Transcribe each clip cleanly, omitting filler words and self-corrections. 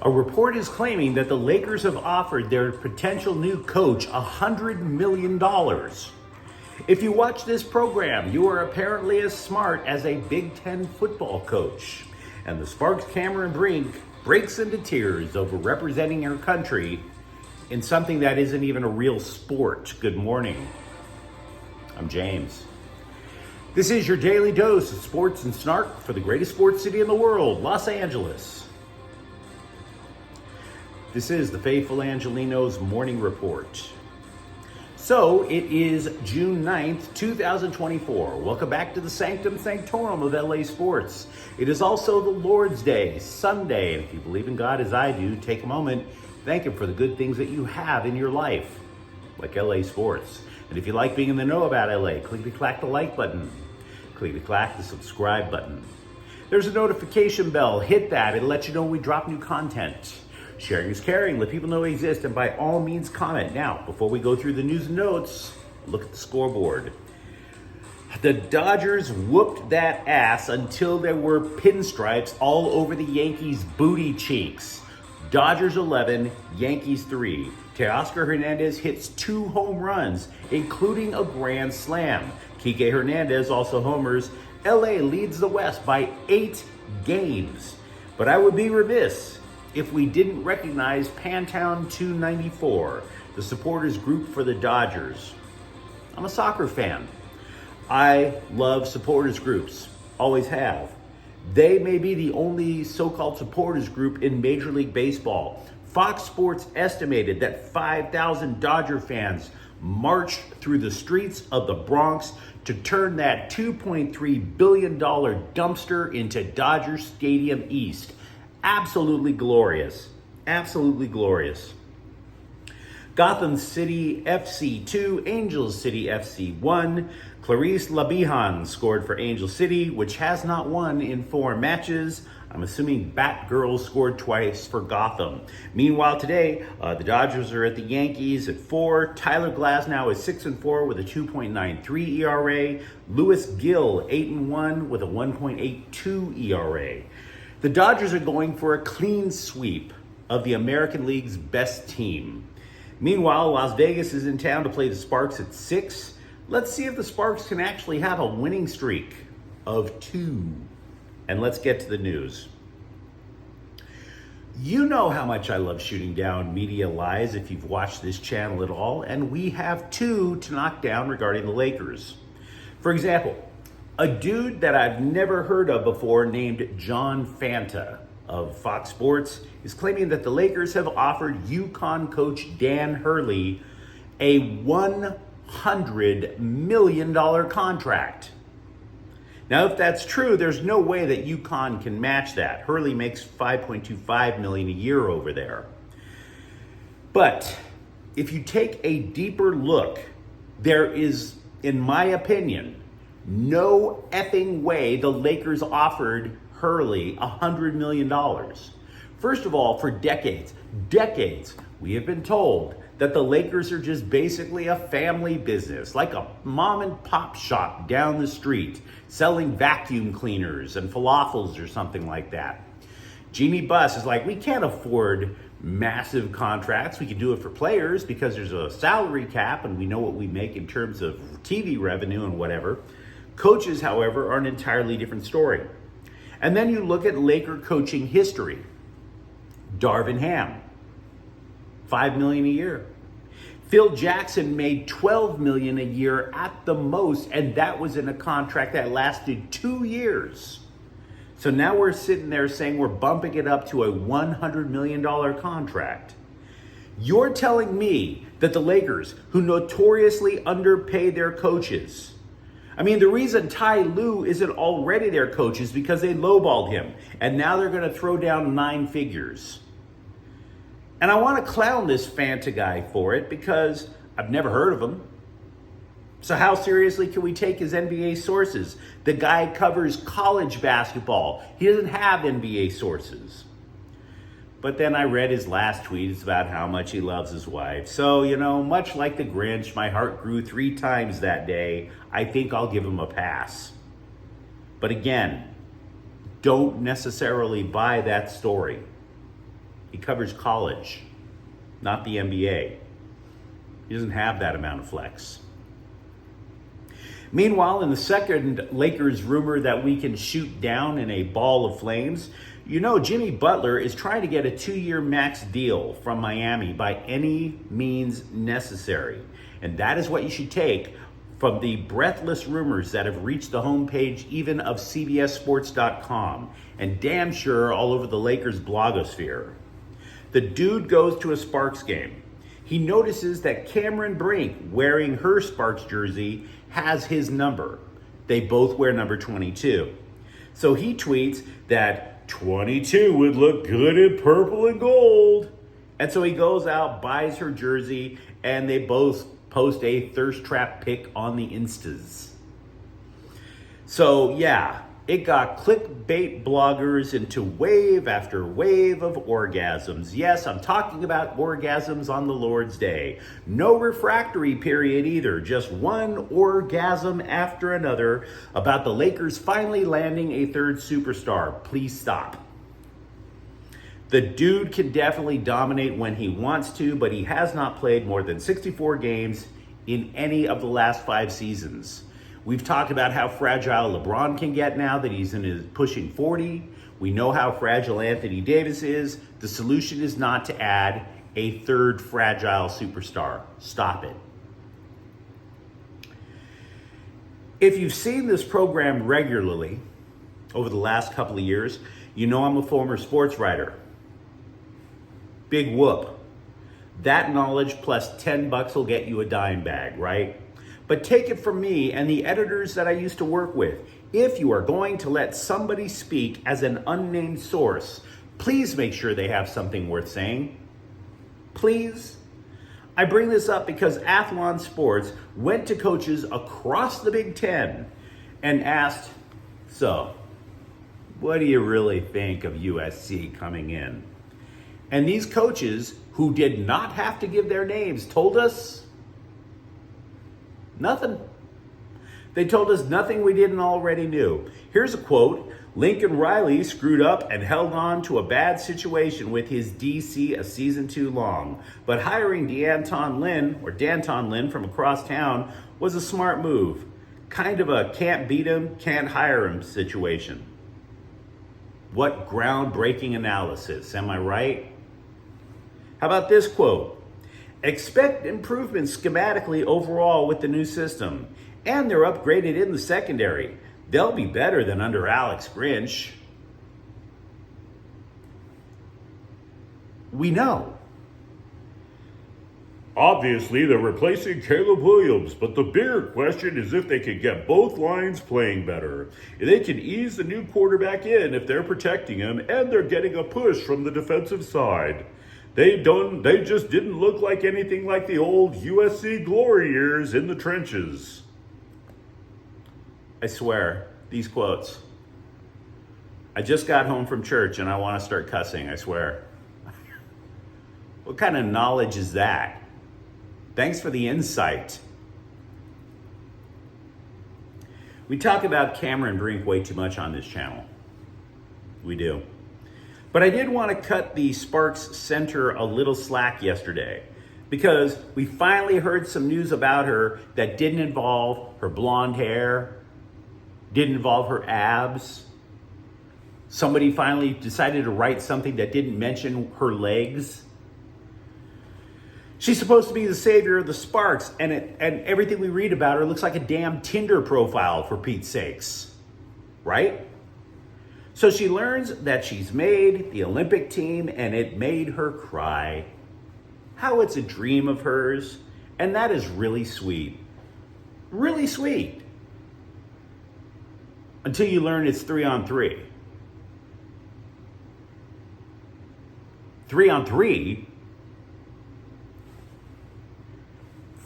A report is claiming that the Lakers have offered their potential new coach $100 million. If you watch this program, you are apparently as smart as a Big Ten football coach. And the Sparks' Cameron Brink breaks into tears over representing our country in something that isn't even a real sport. Good morning. I'm James. This is your daily dose of sports and snark for the greatest sports city in the world, Los Angeles. This is the faithful Angelenos morning report. So it is June 9th, 2024. Welcome back to the Sanctum Sanctorum of LA Sports. It is also the Lord's Day, Sunday, and if you believe in God as I do, take a moment, thank Him for the good things that you have in your life, like LA Sports. And if you like being in the know about LA, clickety-clack the like button, clickety-clack the subscribe button. There's a notification bell, hit that, it'll let you know when we drop new content. Sharing is caring, let people know we exist, and by all means comment. Now, before we go through the news and notes, look at the scoreboard. The Dodgers whooped that ass until there were pinstripes all over the Yankees' booty cheeks. Dodgers 11, Yankees 3. Teoscar Hernandez hits 2 home runs, including a grand slam. Kike Hernandez also homers. LA leads the West by 8 games. But I would be remiss if we didn't recognize Pantown 294, the supporters group for the Dodgers. I'm a soccer fan. I love supporters groups, always have. They may be the only so-called supporters group in Major League Baseball. Fox Sports estimated that 5,000 Dodger fans marched through the streets of the Bronx to turn that $2.3 billion dumpster into Dodger Stadium East. Absolutely glorious. Absolutely glorious. Gotham City FC 2, Angel City FC 1. Clarice Labijan scored for Angel City, which has not won in 4 matches. I'm assuming Batgirl scored twice for Gotham. Meanwhile, today, the Dodgers are at the Yankees at 4. Tyler Glasnow is 6-4 with a 2.93 ERA. Lewis Gill, 8-1 with a 1.82 ERA. The Dodgers are going for a clean sweep of the American League's best team. Meanwhile, Las Vegas is in town to play the Sparks at 6. Let's see if the Sparks can actually have a winning streak of 2. And let's get to the news. You know how much I love shooting down media lies if you've watched this channel at all, and we have 2 to knock down regarding the Lakers. For example, a dude that I've never heard of before named John Fanta of Fox Sports is claiming that the Lakers have offered UConn coach Dan Hurley a $100 million contract. Now, if that's true, there's no way that UConn can match that. Hurley makes $5.25 million a year over there. But if you take a deeper look, there is, in my opinion, no effing way the Lakers offered Hurley $100 million. First of all, for decades, we have been told that the Lakers are just basically a family business, like a mom and pop shop down the street, selling vacuum cleaners and falafels or something like that. Jeannie Buss is like, we can't afford massive contracts. We can do it for players because there's a salary cap and we know what we make in terms of TV revenue and whatever. Coaches, however, are an entirely different story. And then you look at Laker coaching history. Darvin Ham, $5 million a year. Phil Jackson made $12 million a year at the most, and that was in a contract that lasted 2 years. So now we're sitting there saying we're bumping it up to a $100 million contract. You're telling me that the Lakers, who notoriously underpay their coaches, I mean, the reason Ty Lue isn't already their coach is because they lowballed him, and now they're going to throw down 9 figures. And I want to clown this Fanta guy for it because I've never heard of him. So how seriously can we take his NBA sources? The guy covers college basketball. He doesn't have NBA sources. But then I read his last tweets about how much he loves his wife. So, much like the Grinch, my heart grew 3 times that day. I think I'll give him a pass. But again, don't necessarily buy that story. He covers college, not the NBA. He doesn't have that amount of flex. Meanwhile, in the second Lakers rumor that we can shoot down in a ball of flames, you know Jimmy Butler is trying to get a 2-year max deal from Miami by any means necessary. And that is what you should take from the breathless rumors that have reached the homepage even of CBSSports.com and damn sure all over the Lakers blogosphere. The dude goes to a Sparks game. He notices that Cameron Brink, wearing her Sparks jersey, has his number. They both wear number 22. So he tweets that 22 would look good in purple and gold. And so he goes out, buys her jersey, and they both post a thirst trap pic on the Instas. So yeah, it got clickbait bloggers into wave after wave of orgasms. Yes, I'm talking about orgasms on the Lord's Day. No refractory period either, just one orgasm after another about the Lakers finally landing a third superstar. Please stop. The dude can definitely dominate when he wants to, but he has not played more than 64 games in any of the last 5 seasons. We've talked about how fragile LeBron can get now that he's in his pushing 40. We know how fragile Anthony Davis is. The solution is not to add a third fragile superstar. Stop it. If you've seen this program regularly over the last couple of years, you know I'm a former sports writer. Big whoop. That knowledge plus $10 will get you a dime bag, right? But take it from me and the editors that I used to work with. If you are going to let somebody speak as an unnamed source, please make sure they have something worth saying. Please. I bring this up because Athlon Sports went to coaches across the Big Ten and asked, so, what do you really think of USC coming in? And these coaches, who did not have to give their names, told us nothing. They told us nothing we didn't already knew. Here's a quote. Lincoln Riley screwed up and held on to a bad situation with his DC a season too long. But hiring Danton Lynn from across town was a smart move. Kind of a can't beat him, can't hire him situation. What groundbreaking analysis, am I right? How about this quote? Expect improvements schematically overall with the new system, and they're upgraded in the secondary. They'll be better than under Alex Grinch. We know. Obviously, they're replacing Caleb Williams, but the bigger question is if they can get both lines playing better. They can ease the new quarterback in if they're protecting him, and they're getting a push from the defensive side. They just didn't look like anything like the old USC glory years in the trenches. I swear, these quotes. I just got home from church and I want to start cussing, I swear. What kind of knowledge is that? Thanks for the insight. We talk about Cameron Brink way too much on this channel. We do. But I did want to cut the Sparks Center a little slack yesterday because we finally heard some news about her that didn't involve her blonde hair, didn't involve her abs. Somebody finally decided to write something that didn't mention her legs. She's supposed to be the savior of the Sparks, and everything we read about her looks like a damn Tinder profile, for Pete's sakes, right? So she learns that she's made the Olympic team and it made her cry. How it's a dream of hers. And that is really sweet. Really sweet. Until you learn it's 3-on-3. 3-on-3?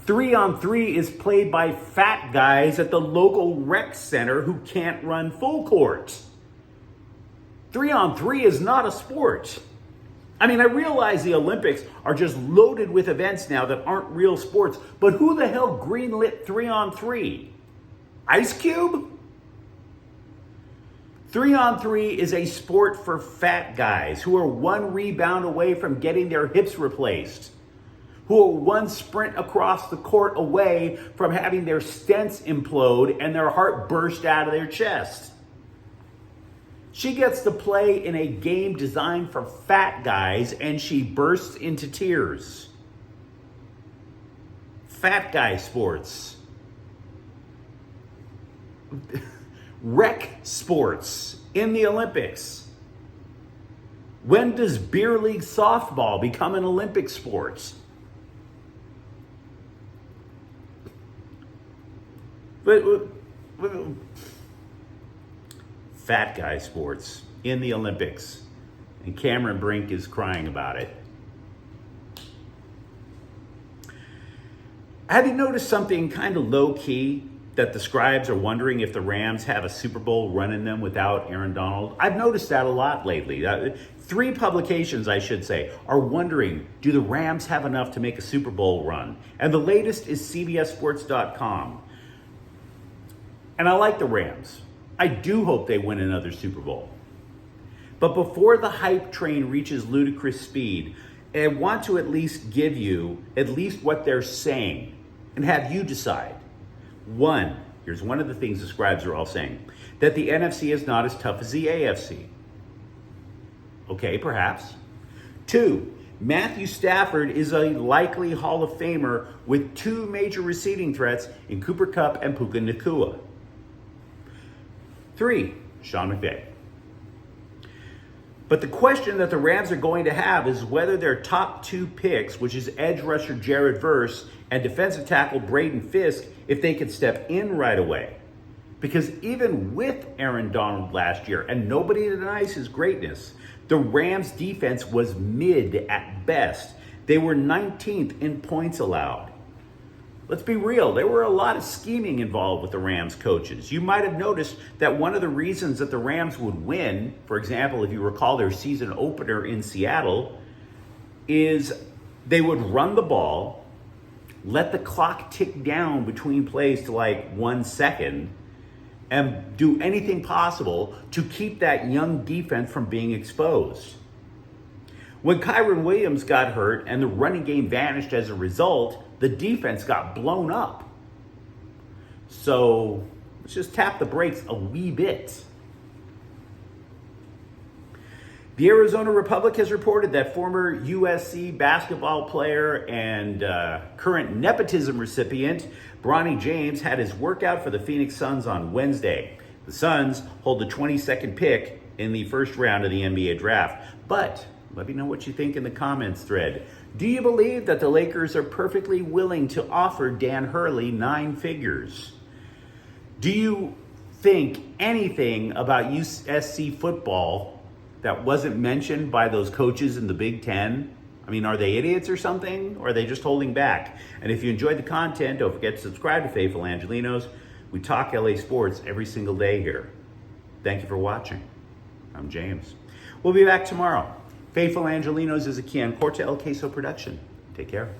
3-on-3 is played by fat guys at the local rec center who can't run full court. 3-on-3 is not a sport. I mean, I realize the Olympics are just loaded with events now that aren't real sports, but who the hell greenlit 3-on-3? Ice Cube? 3-on-3 is a sport for fat guys who are one rebound away from getting their hips replaced, who are one sprint across the court away from having their stents implode and their heart burst out of their chest. She gets to play in a game designed for fat guys and she bursts into tears. Fat guy sports. Rec sports in the Olympics. When does beer league softball become an Olympic sport? But fat guy sports in the Olympics, and Cameron Brink is crying about it. Have you noticed something kind of low key? That the scribes are wondering if the Rams have a Super Bowl run in them without Aaron Donald? I've noticed that a lot lately. 3 publications, I should say, are wondering, do the Rams have enough to make a Super Bowl run? And the latest is CBSSports.com. And I like the Rams. I do hope they win another Super Bowl. But before the hype train reaches ludicrous speed, I want to at least give you at least what they're saying and have you decide. 1, here's one of the things the scribes are all saying, that the NFC is not as tough as the AFC. Okay, perhaps. 2, Matthew Stafford is a likely Hall of Famer with 2 major receiving threats in Cooper Kupp and Puka Nacua. 3, Sean McVay. But the question that the Rams are going to have is whether their top 2 picks, which is edge rusher Jared Verse and defensive tackle Braden Fisk, if they could step in right away. Because even with Aaron Donald last year, and nobody denies his greatness, the Rams defense was mid at best. They were 19th in points allowed. Let's be real, there were a lot of scheming involved with the Rams coaches. You might have noticed that one of the reasons that the Rams would win, for example, if you recall their season opener in Seattle, is they would run the ball, let the clock tick down between plays to like 1 second, and do anything possible to keep that young defense from being exposed. When Kyron Williams got hurt and the running game vanished as a result, the defense got blown up. So let's just tap the brakes a wee bit. The Arizona Republic has reported that former USC basketball player and current nepotism recipient Bronny James had his workout for the Phoenix Suns on Wednesday. The Suns hold the 22nd pick in the first round of the NBA draft. But let me know what you think in the comments thread. Do you believe that the Lakers are perfectly willing to offer Dan Hurley 9 figures? Do you think anything about USC football that wasn't mentioned by those coaches in the Big Ten? I mean, are they idiots or something? Or are they just holding back? And if you enjoyed the content, don't forget to subscribe to Faithful Angelenos. We talk LA sports every single day here. Thank you for watching. I'm James. We'll be back tomorrow. Faithful Angelenos is a Kian Corte El Queso production. Take care.